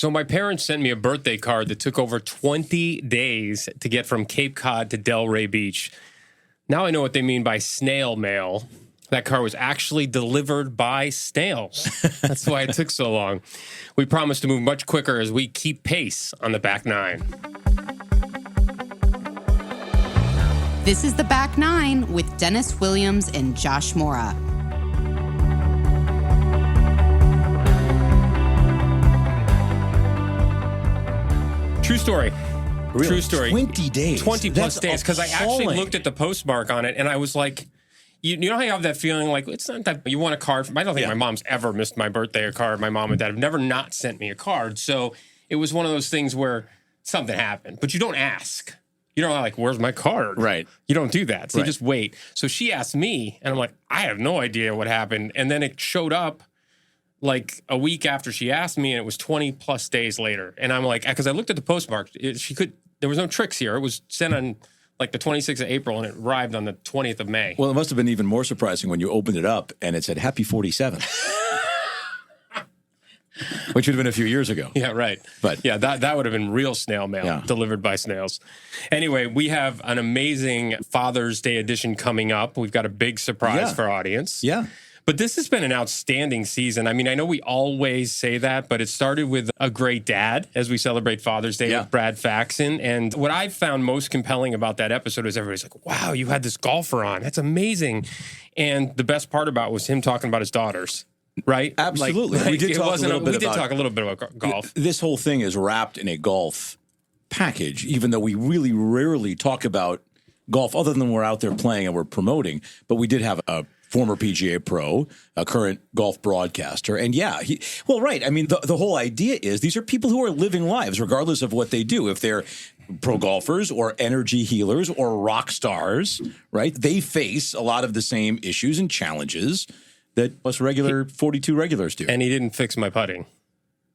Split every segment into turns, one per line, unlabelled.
So my parents sent me a birthday card that took over 20 days to get from Cape Cod to Delray Beach. Now I know what they mean by snail mail. That card was actually delivered by snails. That's why it took so long. We promise to move much quicker as we keep pace on the Back Nine.
This is the Back Nine with Dennis Williams and Josh Mora.
True story.
Really?
True story.
20 days.
20 plus
That's
days. Because I actually
appalling.
looked at the postmark on it and I was like, you know how you have that feeling like it's not that you want a card from, I don't think my mom's ever missed my birthday or card. My mom and dad have never not sent me a card. So it was one of those things where something happened, but you don't ask. You don't like, where's my card?
Right.
You don't do that. So you just wait. So she asked me and I'm like, I have no idea what happened. And then it showed up like a week after she asked me, and it was 20 plus days later. And I'm like, because I looked at the postmark, there was no tricks here. It was sent on like the 26th of April, and it arrived on the 20th of May.
Well, it must have been even more surprising when you opened it up and it said Happy 47. Which would have been a few years ago.
Yeah, right.
But
yeah, that would have been real snail mail delivered by snails. Anyway, we have an amazing Father's Day edition coming up. We've got a big surprise for our audience.
Yeah.
But this has been an outstanding season. I mean, I know we always say that, but it started with a great dad as we celebrate Father's Day with Brad Faxon. And what I found most compelling about that episode is everybody's like, wow, you had this golfer on. That's amazing. And the best part about it was him talking about his daughters. Right?
Absolutely.
We did talk a little bit about golf.
This whole thing is wrapped in a golf package, even though we really rarely talk about golf other than we're out there playing and we're promoting. But we did have a former PGA pro, a current golf broadcaster. And I mean, the whole idea is these are people who are living lives regardless of what they do. If they're pro golfers or energy healers or rock stars, right? They face a lot of the same issues and challenges that us regular 42 regulars do.
And he didn't fix my putting.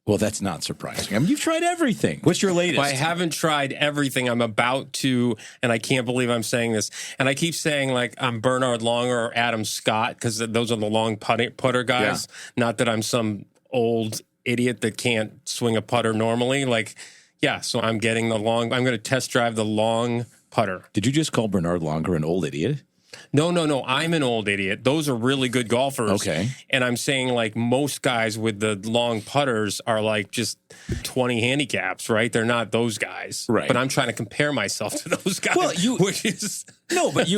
Well, that's not surprising. I mean, you've tried everything. What's your latest?
Well, I haven't tried everything. I'm about to, and I can't believe I'm saying this. And I keep saying, like, I'm Bernard Longer or Adam Scott, because those are the long putter guys. Yeah. Not that I'm some old idiot that can't swing a putter normally. So I'm getting I'm going to test drive the long putter.
Did you just call Bernard Longer an old idiot?
No. I'm an old idiot. Those are really good golfers.
Okay.
And I'm saying, like, most guys with the long putters are like just 20 handicaps, right? They're not those guys.
Right.
But I'm trying to compare myself to those guys.
Well,
which is
which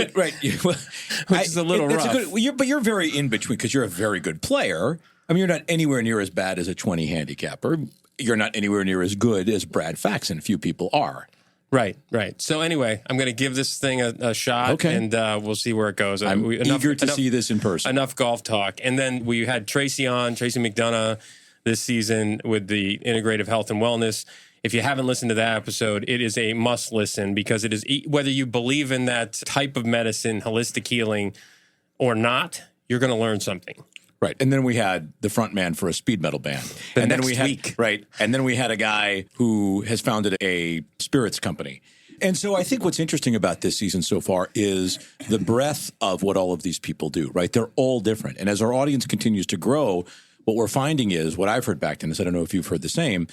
is a little rough.
But you're very in between because you're a very good player. I mean, you're not anywhere near as bad as a 20 handicapper. You're not anywhere near as good as Brad Faxon. Few people are.
Right. So anyway, I'm going to give this thing a shot, and we'll see where it goes.
I'm eager to see this in person.
Enough golf talk. And then we had Tracy McDonough this season with the Integrative Health and Wellness. If you haven't listened to that episode, it is a must listen because it is, whether you believe in that type of medicine, holistic healing, or not, you're going to learn something.
Right. And then we had the front man for a speed metal band. And then we had a guy who has founded a spirits company. And so I think what's interesting about this season so far is the breadth of what all of these people do, right? They're all different. And as our audience continues to grow, what we're finding is, what I've heard back to this, I don't know if you've heard the same,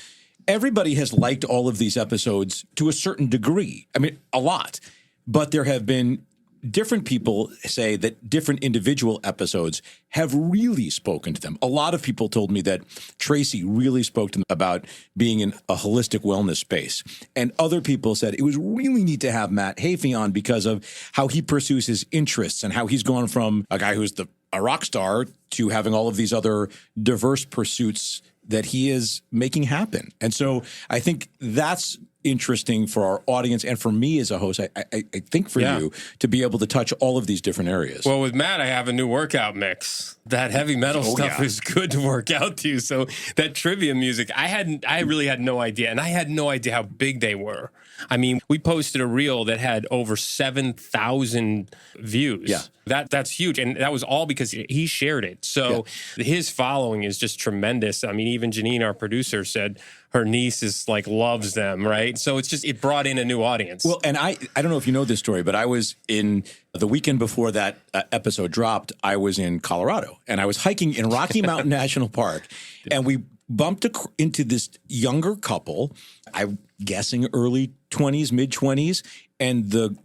everybody has liked all of these episodes to a certain degree. I mean, a lot. But there have been different people say that different individual episodes have really spoken to them. A lot of people told me that Tracy really spoke to them about being in a holistic wellness space. And other people said it was really neat to have Matt Hafey on because of how he pursues his interests and how he's gone from a guy who's a rock star to having all of these other diverse pursuits that he is making happen. And so I think that's interesting for our audience and for me as a host. I think for you to be able to touch all of these different areas.
Well, with Matt, I have a new workout mix. That heavy metal stuff is good to work out to. So that trivia music, I really had no idea. And I had no idea how big they were. I mean, we posted a reel that had over 7,000 views.
Yeah.
That's huge. And that was all because he shared it. So his following is just tremendous. I mean, even Janine, our producer, said her niece is loves them, right? So it brought in a new audience.
Well, and I don't know if you know this story, but I was in the weekend before that episode dropped, I was in Colorado and I was hiking in Rocky Mountain National Park. And we bumped into this younger couple, I'm guessing early 20s, mid 20s, and the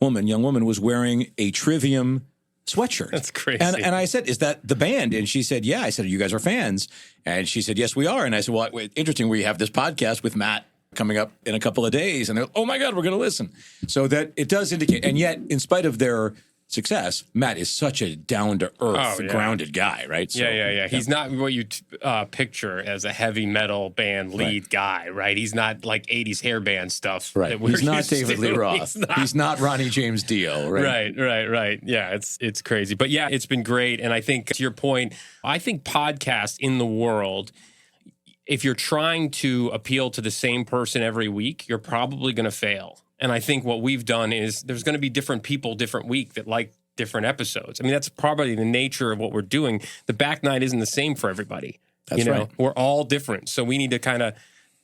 young woman was wearing a Trivium sweatshirt.
That's crazy.
And I said, is that the band? And she said, yeah. I said, you guys are fans? And she said, yes, we are. And I said, well, interesting. We have this podcast with Matt coming up in a couple of days. And they're, oh my God, we're going to listen. So that it does indicate. And yet, in spite of their success, Matt is such a down-to-earth, grounded guy, right?
So, yeah. He's not what you picture as a heavy metal band lead guy, right? He's not like 80s hair band stuff.
Right. He's not David Lee Roth. He's not Ronnie James Dio, right?
Right. Yeah, it's crazy. But yeah, it's been great. And I think, to your point, I think podcasts in the world, if you're trying to appeal to the same person every week, you're probably going to fail. And I think what we've done is there's going to be different people, different week that like different episodes. I mean, that's probably the nature of what we're doing. The back nine isn't the same for everybody.
That's right.
We're all different. So we need to kind of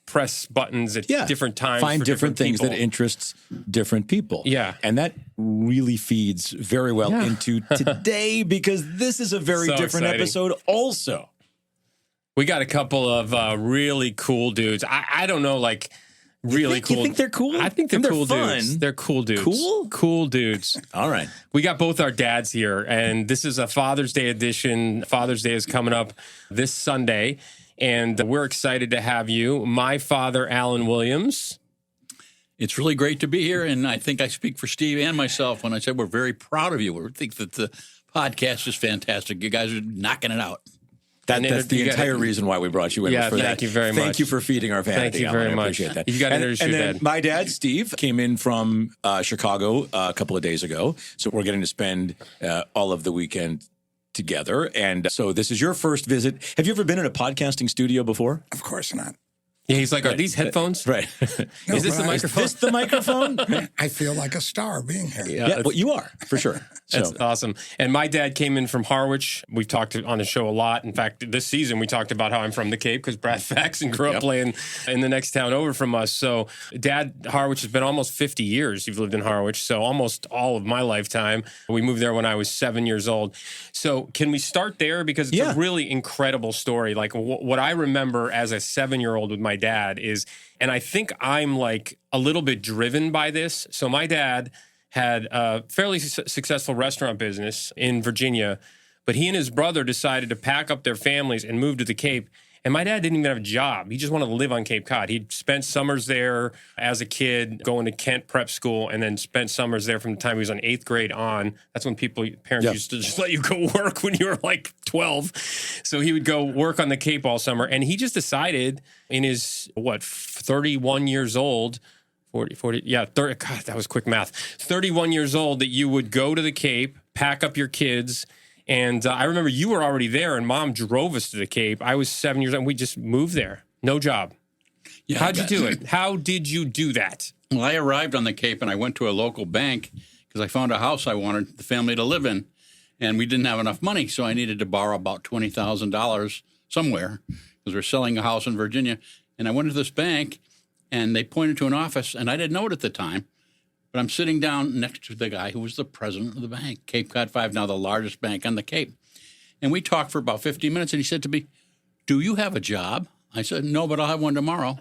press buttons at different times.
Find different things that interests different people.
Yeah.
And that really feeds very well into today, because this is a very different episode also.
We got a couple of really cool dudes. I don't know, like... Really cool.
You think they're cool?
I think they're cool
fun.
Dudes. They're cool dudes.
Cool?
Cool dudes.
All right.
We got both our dads here, and this is a Father's Day edition. Father's Day is coming up this Sunday, and we're excited to have you. My father, Allan Williams.
It's really great to be here, and I think I speak for Steve and myself when I said we're very proud of you. We think that the podcast is fantastic. You guys are knocking it out.
That's the entire reason why we brought you in.
Yeah,
for
thank you very much.
Thank you for feeding our vanity.
Thank you very much.
I appreciate that.
You got to introduce your dad.
My dad, Steve, came in from Chicago a couple of days ago. So we're getting to spend all of the weekend together. And so this is your first visit. Have you ever been in a podcasting studio before?
Of course not.
Yeah, he's like, are these headphones?
Right.
No,
is this the microphone?
Is this the microphone?
I feel like a star being here.
Yeah, well, you are, for sure.
That's awesome. And my dad came in from Harwich. We've talked on the show a lot. In fact, this season we talked about how I'm from the Cape because Brad Faxon grew up playing in the next town over from us. So Dad, Harwich has been almost 50 years you've lived in Harwich, so almost all of my lifetime. We moved there when I was 7 years old. So can we start there? Because it's a really incredible story. Like what I remember as a 7-year-old with my dad is, and I think I'm like a little bit driven by this. So my dad had a fairly successful restaurant business in Virginia, but he and his brother decided to pack up their families and move to the Cape. And my dad didn't even have a job. He just wanted to live on Cape Cod. He'd spent summers there as a kid, going to Kent prep school, and then spent summers there from the time he was on 8th grade on. That's when parents used to just let you go work when you were like 12. So he would go work on the Cape all summer. And he just decided in his, 31 years old, 30, God, that was quick math. 31 years old that you would go to the Cape, pack up your kids. And I remember you were already there and Mom drove us to the Cape. I was 7 years old and we just moved there. No job. Yeah, how'd you do it? How did you do that?
Well, I arrived on the Cape and I went to a local bank because I found a house I wanted the family to live in. And we didn't have enough money, so I needed to borrow about $20,000 somewhere because we're selling a house in Virginia. And I went to this bank and they pointed to an office, and I didn't know it at the time, but I'm sitting down next to the guy who was the president of the bank, Cape Cod 5, now the largest bank on the Cape. And we talked for about 15 minutes, and he said to me, do you have a job? I said, no, but I'll have one tomorrow.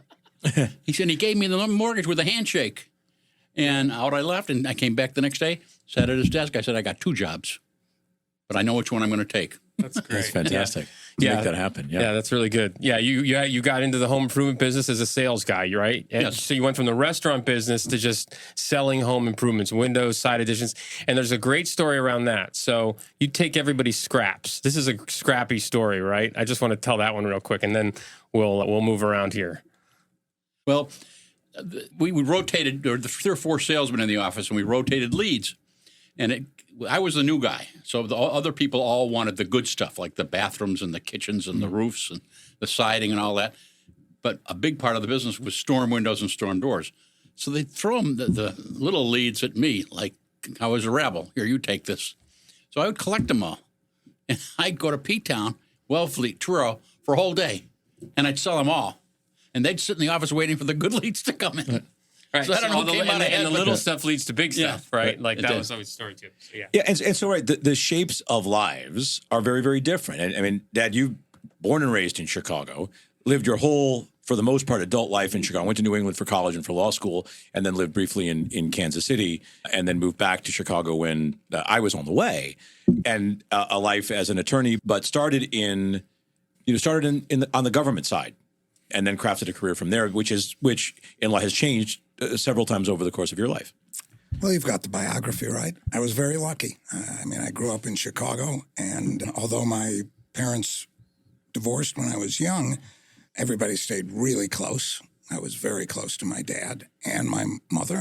He said, he gave me the mortgage with a handshake. And out I left, and I came back the next day, sat at his desk. I said, I got 2 jobs, but I know which one I'm going to take.
That's great.
That's fantastic.
Yeah.
Make that happen.
Yeah, that's really good. Yeah, you got into the home improvement business as a sales guy, right? And
yes.
So you went from the restaurant business to just selling home improvements, windows, side additions. And there's a great story around that. So you take everybody's scraps. This is a scrappy story, right? I just want to tell that one real quick, and then we'll move around here.
Well, we rotated, there were 3 or 4 salesmen in the office, and we rotated leads. And I was the new guy. So the other people all wanted the good stuff, like the bathrooms and the kitchens and the roofs and the siding and all that. But a big part of the business was storm windows and storm doors. So they'd throw them the little leads at me, like I was a rebel. Here, you take this. So I would collect them all. And I'd go to P-Town, Wellfleet, Truro for a whole day. And I'd sell them all. And they'd sit in the office waiting for the good leads to come in.
Right.
So I don't know who came out ahead,
and the little stuff leads to big stuff, right? Like that was always the story too. So,
and so the shapes of lives are very, very different. And I mean, Dad, you born and raised in Chicago, lived your whole, for the most part, adult life in Chicago, went to New England for college and for law school, and then lived briefly in Kansas City, and then moved back to Chicago when I was on the way, and a life as an attorney, but started on the government side, and then crafted a career from there, which in law has changed several times over the course of your life.
Well, you've got the biography right. I was very lucky. I grew up in Chicago, and although my parents divorced when I was young, everybody stayed really close. I was very close to my dad and my mother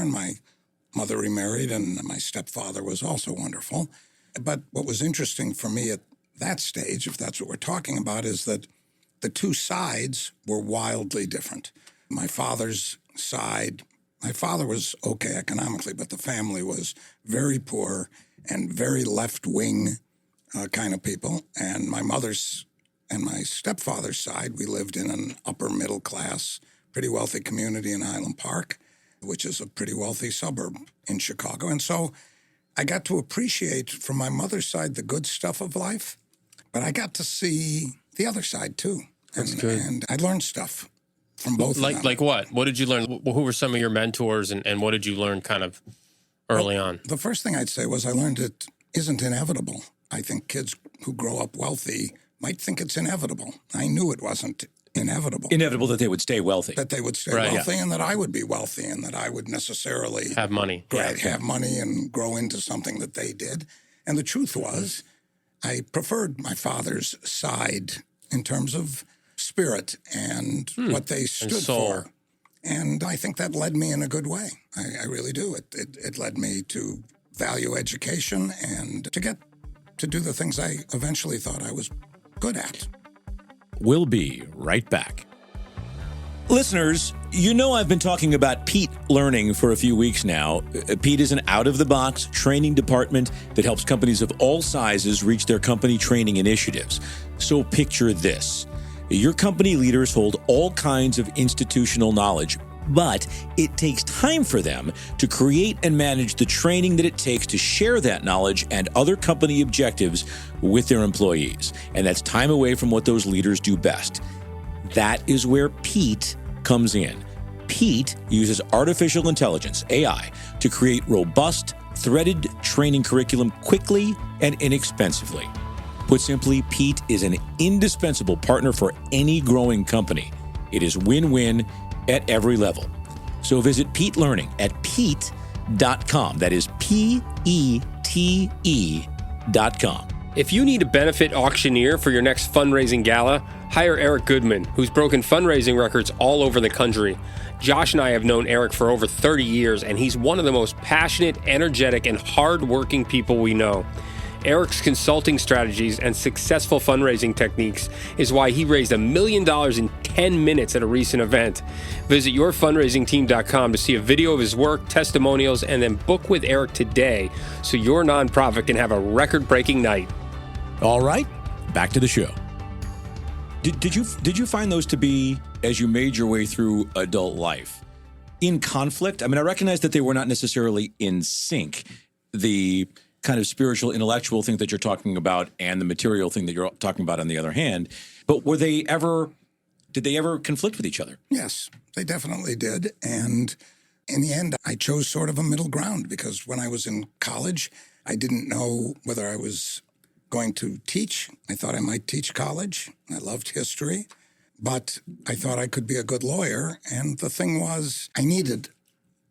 remarried, and my stepfather was also wonderful. But what was interesting for me at that stage, if that's what we're talking about, is that the two sides were wildly different. My father's side, my father was okay economically, but the family was very poor and very left-wing kind of people. And my mother's and my stepfather's side, we lived in an upper middle class, pretty wealthy community in Highland Park, which is a pretty wealthy suburb in Chicago. And so I got to appreciate from my mother's side the good stuff of life, but I got to see the other side too.
That's good.
And I learned stuff from both of them.
Like what? What did you learn? Who were some of your mentors, and what did you learn kind of early on?
The first thing I'd say was I learned it isn't inevitable. I think kids who grow up wealthy might think it's inevitable. I knew it wasn't inevitable.
Inevitable that they would stay wealthy.
That they would stay wealthy, and that I would be wealthy, and that I would necessarily
have money.
Have money and grow into something that they did. And the truth was, I preferred my father's side in terms of spirit and what they stood for. And I think that led me in a good way. I really do. It led me to value education and to get to do the things I eventually thought I was good at.
We'll be right back. Listeners, you know I've been talking about Pete Learning for a few weeks now. Pete is an out-of-the-box training department that helps companies of all sizes reach their company training initiatives. So picture this. Your company leaders hold all kinds of institutional knowledge, but it takes time for them to create and manage the training that it takes to share that knowledge and other company objectives with their employees. And that's time away from what those leaders do best. That is where Pete comes in. Pete uses artificial intelligence, AI, to create robust, threaded training curriculum quickly and inexpensively. Put simply, Pete is an indispensable partner for any growing company. It is win-win at every level. So visit Pete Learning at pete.com. That is PETE.com.
If you need a benefit auctioneer for your next fundraising gala, hire Eric Goodman, who's broken fundraising records all over the country. Josh and I have known Eric for over 30 years, and he's one of the most passionate, energetic, and hardworking people we know. Eric's consulting strategies and successful fundraising techniques is why he raised $1 million in 10 minutes at a recent event. Visit yourfundraisingteam.com to see a video of his work, testimonials, and then book with Eric today so your nonprofit can have a record-breaking night.
All right, back to the show. Did you find those to be, as you made your way through adult life, in conflict? I mean, I recognize that they were not necessarily in sync. The kind of spiritual, intellectual thing that you're talking about and the material thing that you're talking about on the other hand. But did they ever conflict with each other?
Yes, they definitely did. And in the end, I chose sort of a middle ground because when I was in college, I didn't know whether I was going to teach. I thought I might teach college. I loved history, but I thought I could be a good lawyer. And the thing was, I needed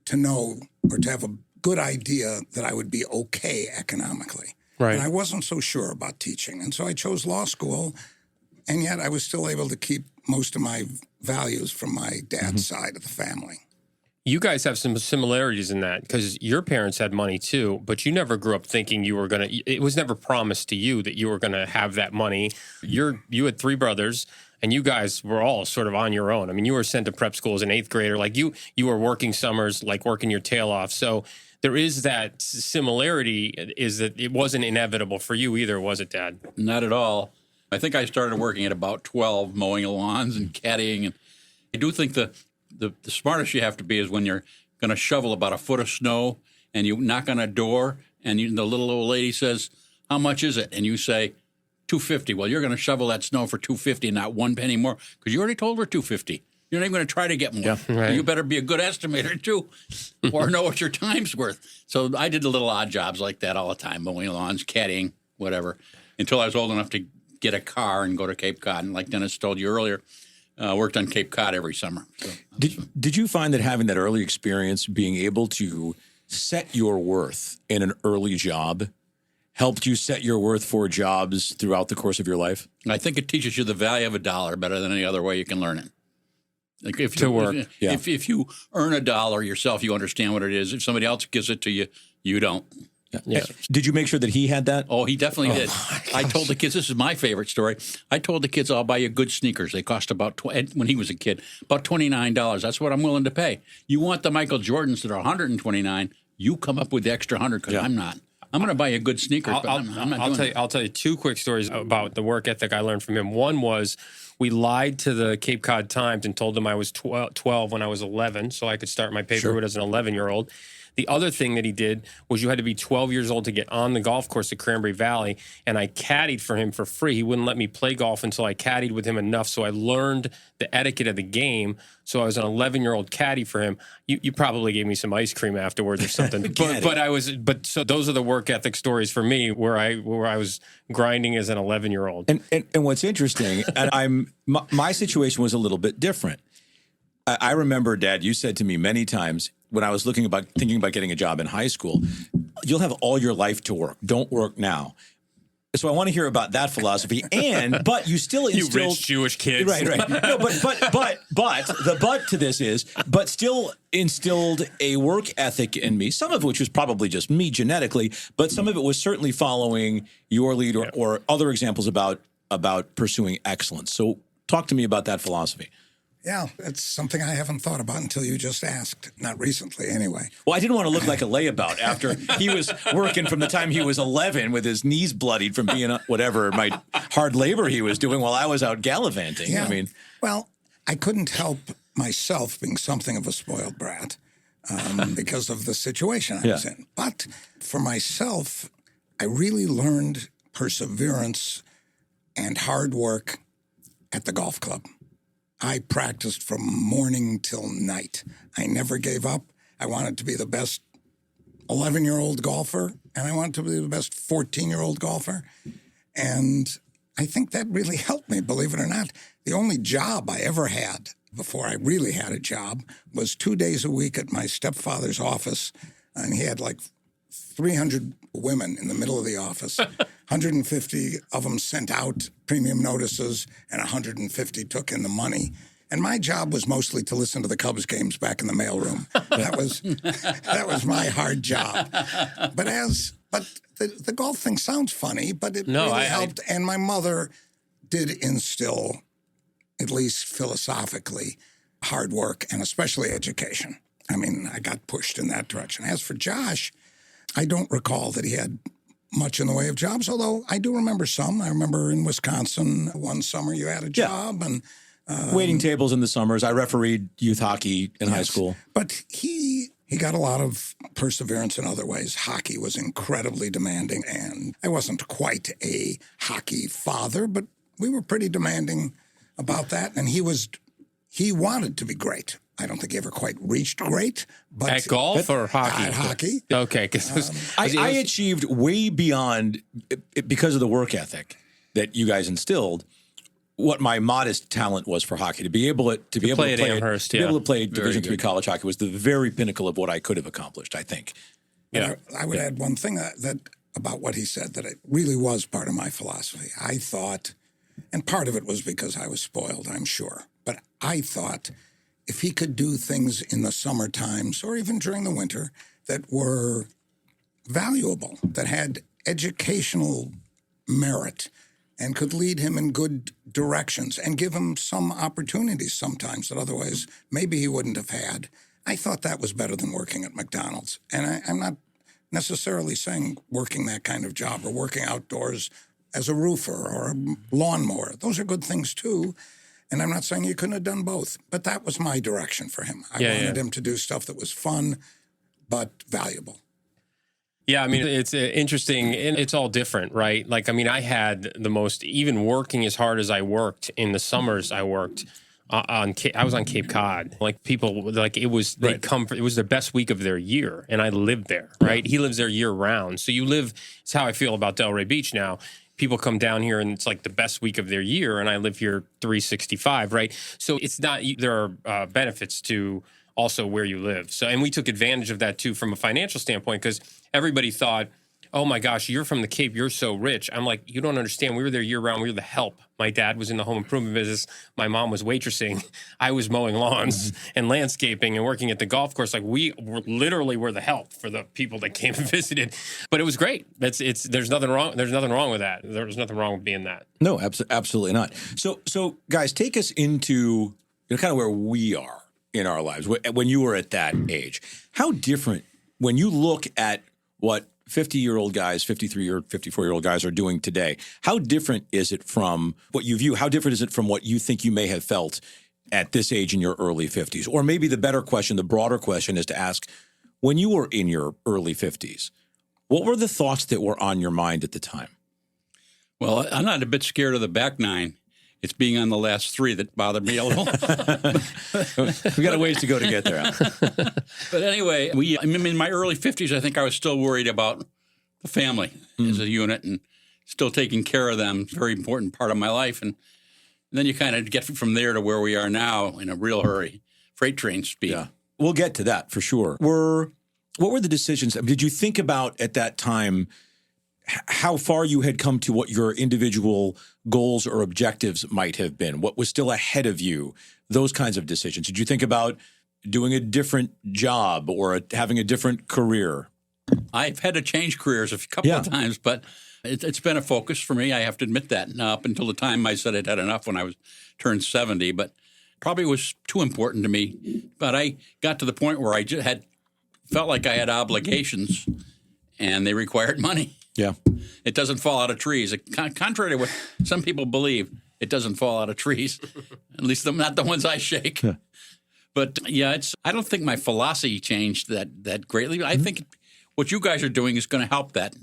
to know or to have a good idea that I would be okay economically.
Right.
And I wasn't so sure about teaching. And so I chose law school, and yet I was still able to keep most of my values from my dad's side of the family.
You guys have some similarities in that because your parents had money too, but you never grew up thinking you were going to, it was never promised to you that you were going to have that money. You had three brothers and you guys were all sort of on your own. I mean, you were sent to prep school as an eighth grader. Like you were working summers, like working your tail off. So there is that similarity is that it wasn't inevitable for you either, was it, Dad?
Not at all. I think I started working at about 12, mowing lawns and caddying. And I do think the smartest you have to be is when you're going to shovel about a foot of snow and you knock on a door and the little old lady says, "How much is it?" And you say, $2.50. Well, you're going to shovel that snow for $2.50, not 1 penny more, because you already told her $2.50. You're not even going to try to get more.
Yeah,
right.
You better be a good estimator, too, or know what your time's worth. So I did little odd jobs like that all the time, mowing lawns, caddying, whatever, until I was old enough to get a car and go to Cape Cod. And like Dennis told you earlier, worked on Cape Cod every summer. So
did you find that having that early experience, being able to set your worth in an early job, helped you set your worth for jobs throughout the course of your life?
I think it teaches you the value of a dollar better than any other way you can learn it. Like if you earn a dollar yourself, you understand what it is. If somebody else gives it to you, you don't.
Yeah.
Did you make sure that he had that?
Oh, he definitely did. I told the kids, this is my favorite story. I told the kids, I'll buy you good sneakers. They cost about, when he was a kid, about $29. That's what I'm willing to pay. You want the Michael Jordans that are $129, you come up with the extra $100 because I'm not. I'm going to buy you good sneakers, but I'm not doing it.
I'll tell you 2 quick stories about the work ethic I learned from him. One was we lied to the Cape Cod Times and told them I was 12 when I was 11, so I could start my paper route as an 11-year-old. The other thing that he did was you had to be 12 years old to get on the golf course at Cranberry Valley, and I caddied for him for free. He wouldn't let me play golf until I caddied with him enough, so I learned the etiquette of the game. So I was an 11-year-old caddy for him. You probably gave me some ice cream afterwards or something. So those are the work ethic stories for me where I was grinding as an 11-year-old.
And what's interesting, and my situation was a little bit different. I remember, Dad, you said to me many times when I was thinking about getting a job in high school, you'll have all your life to work. Don't work now. So I want to hear about that philosophy. But you still instilled,
you rich Jewish kids,
right? No, but the but to this is, but still instilled a work ethic in me. Some of which was probably just me genetically, but some of it was certainly following your lead or other examples about pursuing excellence. So talk to me about that philosophy.
Yeah, it's something I haven't thought about until you just asked. Not recently, anyway.
Well, I didn't want to look like a layabout after he was working from the time he was 11 with his knees bloodied from being whatever my hard labor he was doing while I was out gallivanting.
Yeah.
I mean,
well, I couldn't help myself being something of a spoiled brat because of the situation I was in. But for myself, I really learned perseverance and hard work at the golf club. I practiced from morning till night. I never gave up. I wanted to be the best 11-year-old golfer, and I wanted to be the best 14-year-old golfer. And I think that really helped me, believe it or not. The only job I ever had before I really had a job was 2 days a week at my stepfather's office, and he had like 300 women in the middle of the office. 150 of them sent out premium notices, and 150 took in the money. And my job was mostly to listen to the Cubs games back in the mailroom. That was my hard job. But the golf thing sounds funny, but it really helped. And my mother did instill, at least philosophically, hard work and especially education. I mean, I got pushed in that direction. As for Josh, I don't recall that he had much in the way of jobs, although I do remember some. I remember in Wisconsin, one summer you had a job. And
waiting tables in the summers. I refereed youth hockey in high school.
But he got a lot of perseverance in other ways. Hockey was incredibly demanding, and I wasn't quite a hockey father, but we were pretty demanding about that. And he wanted to be great. I don't think he ever quite reached great. But
at golf or hockey?
At hockey.
Okay.
I achieved way beyond, because of the work ethic that you guys instilled, what my modest talent was for hockey. To be able to play Division III college hockey was the very pinnacle of what I could have accomplished, I think.
Yeah. I would add one thing that about what he said, that it really was part of my philosophy. I thought, and part of it was because I was spoiled, I'm sure, but I thought if he could do things in the summer times or even during the winter that were valuable, that had educational merit and could lead him in good directions and give him some opportunities sometimes that otherwise maybe he wouldn't have had, I thought that was better than working at McDonald's. And I'm not necessarily saying working that kind of job or working outdoors as a roofer or a lawnmower. Those are good things too. And I'm not saying you couldn't have done both, but that was my direction for him. I wanted him to do stuff that was fun, but valuable.
Yeah, I mean, it's interesting, and it's all different, right? Like, I mean, I had the most, even working as hard as I worked in the summers I worked, I was on Cape Cod. Like, people, like, it was, they'd come, it was the best week of their year, and I lived there, right? Yeah. He lives there year round. So you live, it's how I feel about Delray Beach now. People come down here and it's like the best week of their year, and I live here 365, right? So it's not, there are benefits to also where you live. So, and we took advantage of that too from a financial standpoint, because everybody thought, oh my gosh, you're from the Cape, you're so rich. I'm like, you don't understand. We were there year round. We were the help. My dad was in the home improvement business. My mom was waitressing. I was mowing lawns and landscaping and working at the golf course. Like, we were literally were the help for the people that came and visited. But it was great. There's nothing wrong. There's nothing wrong with that. There's nothing wrong with being that.
No, absolutely not. So guys, take us into kind of where we are in our lives when you were at that age. How different, when you look at what 50-year-old guys, 54-year-old guys are doing today, how different is it from what you view? How different is it from what you think you may have felt at this age in your early 50s? Or maybe the better question, the broader question is to ask, when you were in your early 50s, what were the thoughts that were on your mind at the time?
Well, I'm not a bit scared of the back nine. It's being on the last three that bothered me a little.
We got a ways to go to get there.
But anyway, in my early 50s, I think I was still worried about the family as a unit and still taking care of them. It's a very important part of my life. And then you kind of get from there to where we are now in a real hurry, freight train speed.
Yeah, we'll get to that for sure. What were the decisions? Did you think about at that time how far you had come to what your individual goals or objectives might have been, what was still ahead of you, those kinds of decisions? Did you think about doing a different job or having a different career?
I've had to change careers a couple of times, but it's been a focus for me. I have to admit that. Up until the time I said I'd had enough when I turned 70, but probably was too important to me. But I got to the point where I just felt like I had obligations, and they required money.
Yeah.
It doesn't fall out of trees. Contrary to what some people believe, it doesn't fall out of trees, at least not the ones I shake. Yeah. But yeah, I don't think my philosophy changed that greatly. I think what you guys are doing is going to help that.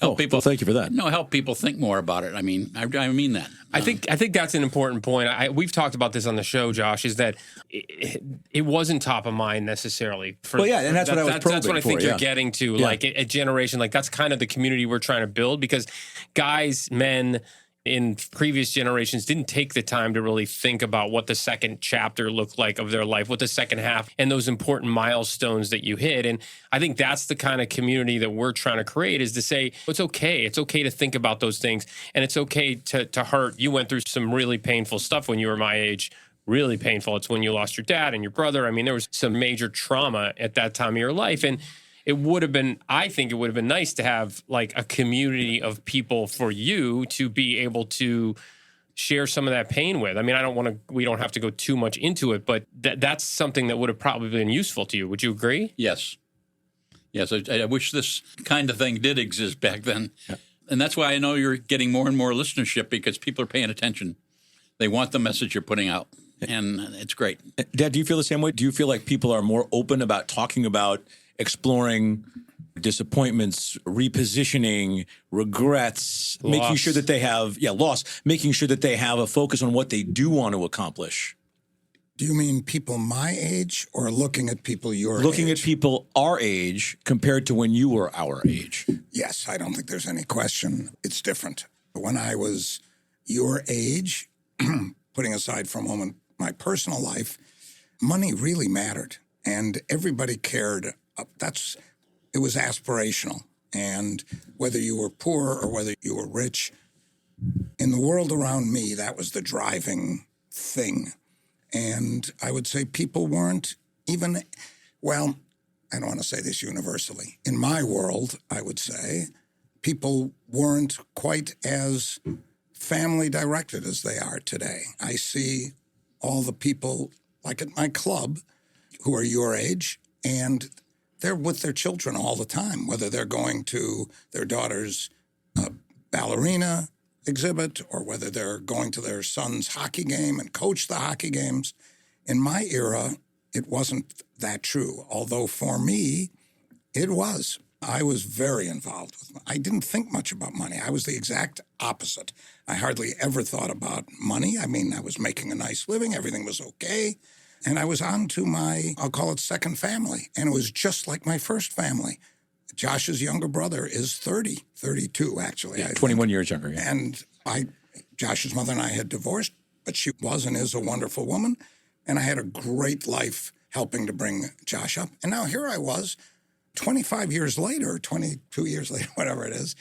Help people.
Well, thank you for that.
No, help people think more about it. I mean, I mean that.
I think that's an important point. We've talked about this on the show, Josh, is that it wasn't top of mind necessarily.
And that's what I was probing for.
That's what I think you're getting to. Yeah. Like a generation, like that's kind of the community we're trying to build, because guys, men in previous generations didn't take the time to really think about what the second chapter looked like of their life, what the second half and those important milestones that you hit. And I think that's the kind of community that we're trying to create, is to say, it's okay. It's okay to think about those things, and it's okay to hurt. You went through some really painful stuff when you were my age. Really painful. It's when you lost your dad and your brother. I mean, there was some major trauma at that time of your life. And I think it would have been nice to have like a community of people for you to be able to share some of that pain with. I mean, we don't have to go too much into it, but that's something that would have probably been useful to you. Would you agree?
Yes. Yes. I wish this kind of thing did exist back then. Yeah. And that's why I know you're getting more and more listenership, because people are paying attention. They want the message you're putting out, and it's great.
Dad, do you feel the same way? Do you feel like people are more open about talking about exploring disappointments, repositioning, regrets, loss. Making sure that they have, loss, making sure that they have a focus on what they do want to accomplish?
Do you mean people my age, or looking at people your age?
Looking at people our age compared to when you were our age.
Yes, I don't think there's any question. It's different. When I was your age, putting aside for a moment my personal life, money really mattered, and everybody cared. It was aspirational. And whether you were poor or whether you were rich, in the world around me, that was the driving thing. And I would say people weren't even, well, I don't want to say this universally. In my world, I would say people weren't quite as family directed as they are today. I see all the people, like at my club, who are your age, and they're with their children all the time, whether they're going to their daughter's ballerina exhibit or whether they're going to their son's hockey game and coach the hockey games. In my era, it wasn't that true, although for me, it was. I was very involved with I didn't think much about money. I was the exact opposite. I hardly ever thought about money. I mean, I was making a nice living. Everything was okay. And I was on to my, I'll call it second family. And it was just like my first family. Josh's younger brother is 32 actually.
Yeah, 21 years younger. Yeah.
And Josh's mother and I had divorced, but she was and is a wonderful woman. And I had a great life helping to bring Josh up. And now here I was, 25 years later, 22 years later, whatever it is,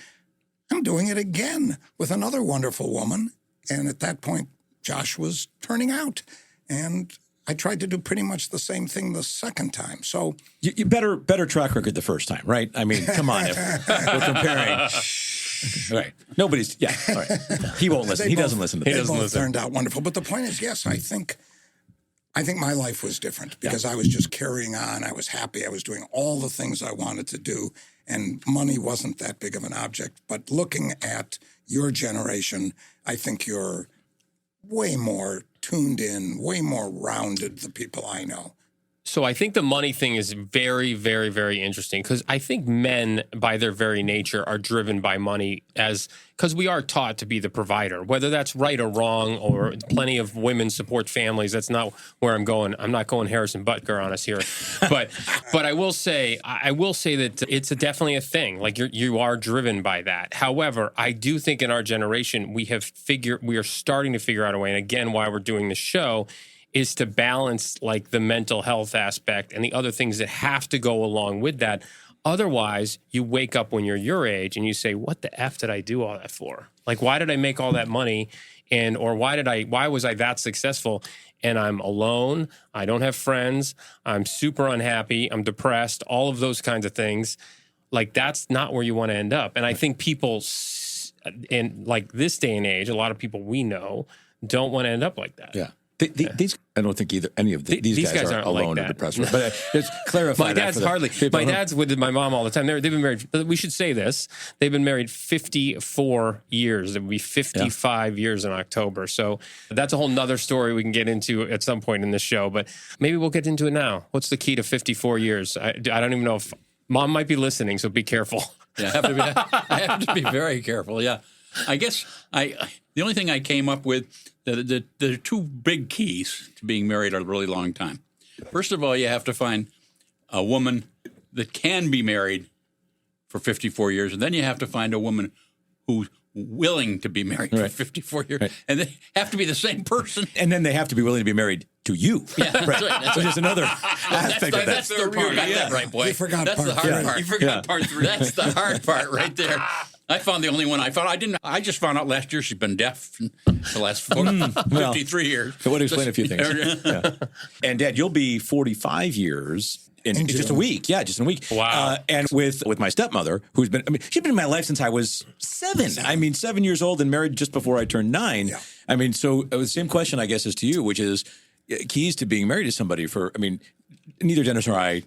I'm doing it again with another wonderful woman. And at that point, Josh was turning out. And I tried to do pretty much the same thing the second time. So
you better track record the first time, right? I mean, come on, if we're comparing. Right. Nobody's, yeah. All right. He won't listen. He doesn't listen to this.
They both turned out wonderful. But the point is, yes, I think my life was different because I was just carrying on. I was happy. I was doing all the things I wanted to do. And money wasn't that big of an object. But looking at your generation, I think you're way more tuned in, way more rounded, the people I know.
So I think the money thing is very, very, very interesting because I think men, by their very nature, are driven by money because we are taught to be the provider. Whether that's right or wrong, or plenty of women support families. That's not where I'm going. I'm not going Harrison Butker on us here, but I will say that it's definitely a thing. Like you are driven by that. However, I do think in our generation we are starting to figure out a way. And again, why we're doing this show is to balance like the mental health aspect and the other things that have to go along with that. Otherwise, you wake up when you're your age and you say, what the F did I do all that for? Like, why did I make all that money? Or why was I that successful? And I'm alone. I don't have friends. I'm super unhappy. I'm depressed, all of those kinds of things. Like, that's not where you want to end up. And I think people in like this day and age, a lot of people we know don't want to end up like that.
Yeah. These, I don't think any of these guys are alone
like
or depressed. But just clarify.
My dad's My dad's with my mom all the time. They've been married. We should say this. They've been married 54 years. It would be 55 years in October. So that's a whole nother story we can get into at some point in this show. But maybe we'll get into it now. What's the key to 54 years? I don't even know if Mom might be listening. So be careful.
Yeah, I have to be very careful. Yeah, I guess the only thing I came up with. There are two big keys to being married a really long time. First of all, you have to find a woman that can be married for 54 years, and then you have to find a woman who's willing to be married for 54 years, and they have to be the same person.
And then they have to be willing to be married to you.
Yeah, that's right.
Which is another aspect of that.
That's the part. Got that right, boy.
You forgot
that's
part
the hard part.
You forgot part 3.
That's the hard part right there. I found the only one I found. I just found out last year she's been deaf for the last 53 years.
So would explain a few things. Yeah. And Dad, you'll be 45 years in just a week. Yeah, just in a week.
Wow.
And with my stepmother, she's been in my life since I was 7. I mean, 7 years old and married just before I turned 9. Yeah. I mean, so the same question, I guess, is to you, which is keys to being married to somebody neither Dennis or I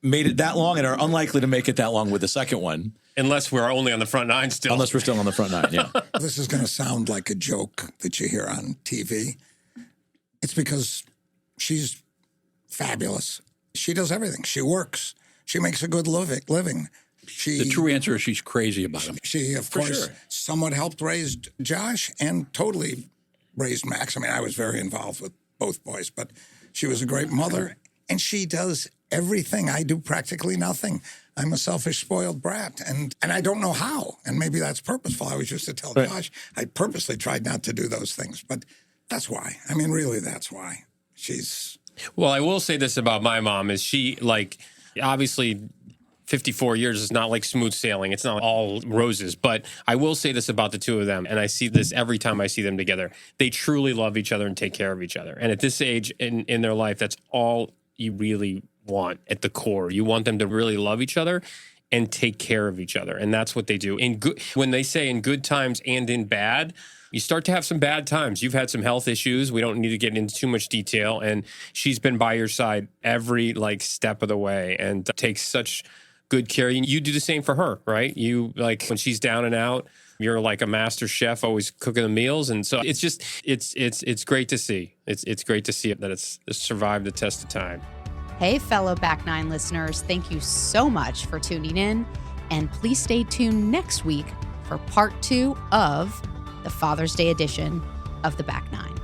made it that long and are unlikely to make it that long with the second one.
Unless we're only on the front 9 still.
Unless we're still on the front 9, yeah.
This is going to sound like a joke that you hear on TV. It's because she's fabulous. She does everything. She works. She makes a good living.
The true answer is she's crazy about him.
She, of course, somewhat helped raise Josh and totally raised Max. I mean, I was very involved with both boys, but she was a great mother, and she does everything. I do practically nothing. I'm a selfish, spoiled brat, and I don't know how, and maybe that's purposeful. I was used to tell Josh, I purposely tried not to do those things, but that's why. I mean, really, that's why.
Well, I will say this about my mom, is she, like, obviously 54 years is not like smooth sailing. It's not all roses, but I will say this about the two of them, and I see this every time I see them together. They truly love each other and take care of each other, and at this age in their life, that's all you really want at the core. You want them to really love each other and take care of each other. And that's what they do. When they say in good times and in bad, you start to have some bad times. You've had some health issues. We don't need to get into too much detail. And she's been by your side every step of the way and takes such good care. You do the same for her, right? You, like, when she's down and out, you're like a master chef, always cooking the meals. And so it's just, it's great to see. It's great to see that it's survived the test of time.
Hey, fellow Back Nine listeners, thank you so much for tuning in. And please stay tuned next week for part 2 of the Father's Day edition of The Back Nine.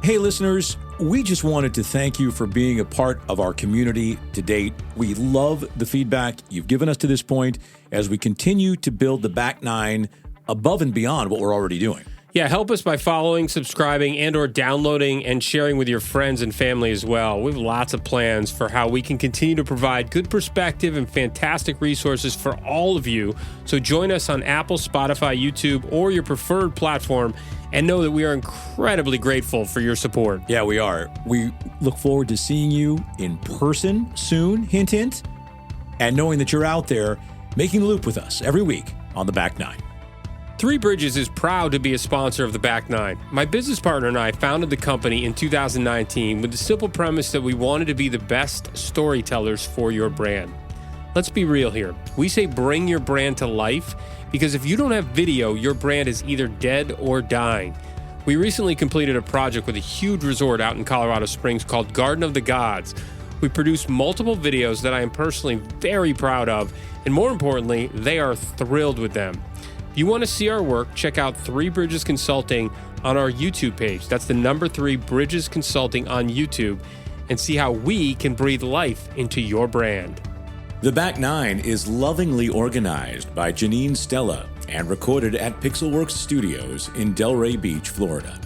Hey, listeners, we just wanted to thank you for being a part of our community to date. We love the feedback you've given us to this point as we continue to build The Back Nine above and beyond what we're already doing.
Yeah, help us by following, subscribing, and or downloading and sharing with your friends and family as well. We have lots of plans for how we can continue to provide good perspective and fantastic resources for all of you. So join us on Apple, Spotify, YouTube, or your preferred platform, and know that we are incredibly grateful for your support.
Yeah, we are. We look forward to seeing you in person soon, hint, hint, and knowing that you're out there making the loop with us every week on The Back Nine.
Three Bridges is proud to be a sponsor of The Back Nine. My business partner and I founded the company in 2019 with the simple premise that we wanted to be the best storytellers for your brand. Let's be real here. We say bring your brand to life because if you don't have video, your brand is either dead or dying. We recently completed a project with a huge resort out in Colorado Springs called Garden of the Gods. We produced multiple videos that I am personally very proud of, and more importantly, they are thrilled with them. If you want to see our work, check out 3 Bridges Consulting on our YouTube page. That's the number 3 Bridges Consulting on YouTube, and see how we can breathe life into your brand.
The Back Nine is lovingly organized by Janine Stella and recorded at Pixelworks Studios in Delray Beach, Florida.